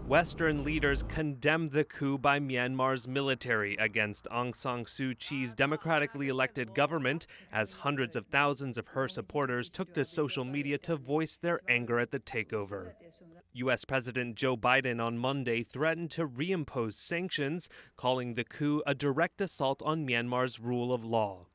Western leaders condemned the coup by Myanmar's military against Aung San Suu Kyi's democratically elected government, as hundreds of thousands of her supporters took to social media to voice their anger at the takeover. U.S. President Joe Biden on Monday threatened to reimpose sanctions, calling the coup a direct assault on Myanmar's rule of law.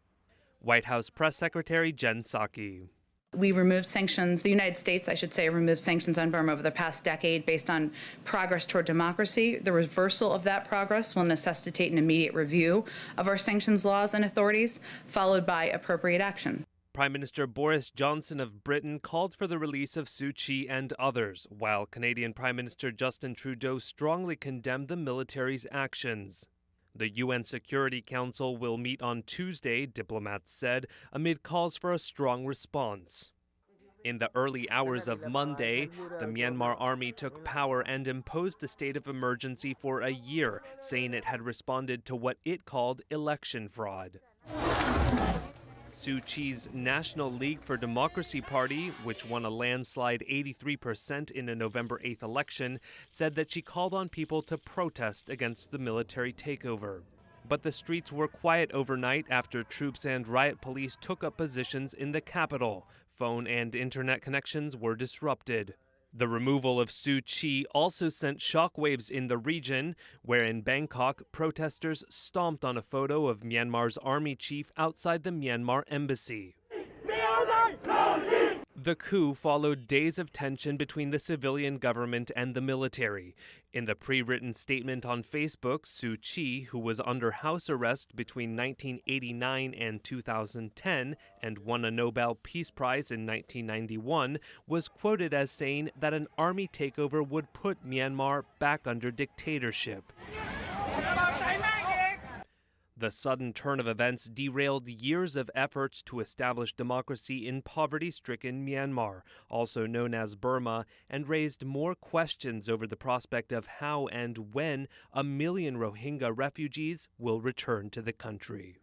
White House Press Secretary Jen Psaki. We removed sanctions, the United States, I should say, removed sanctions on Burma over the past decade based on progress toward democracy. The reversal of that progress will necessitate an immediate review of our sanctions laws and authorities, followed by appropriate action. Prime Minister Boris Johnson of Britain called for the release of Suu Kyi and others, while Canadian Prime Minister Justin Trudeau strongly condemned the military's actions. The UN Security Council will meet on Tuesday, diplomats said, amid calls for a strong response. In the early hours of Monday, the Myanmar army took power and imposed a state of emergency for a year, saying it had responded to what it called election fraud. Suu Kyi's National League for Democracy party, which won a landslide 83% in a November 8th election, said that she called on people to protest against the military takeover. But the streets were quiet overnight after troops and riot police took up positions in the capital. Phone and internet connections were disrupted. The removal of Suu Kyi also sent shockwaves in the region, where in Bangkok, protesters stomped on a photo of Myanmar's army chief outside the Myanmar embassy. The coup followed days of tension between the civilian government and the military. In the pre-written statement on Facebook, Suu Kyi, who was under house arrest between 1989 and 2010 and won a Nobel Peace Prize in 1991, was quoted as saying that an army takeover would put Myanmar back under dictatorship. The sudden turn of events derailed years of efforts to establish democracy in poverty-stricken Myanmar, also known as Burma, and raised more questions over the prospect of how and when 1 million Rohingya refugees will return to the country.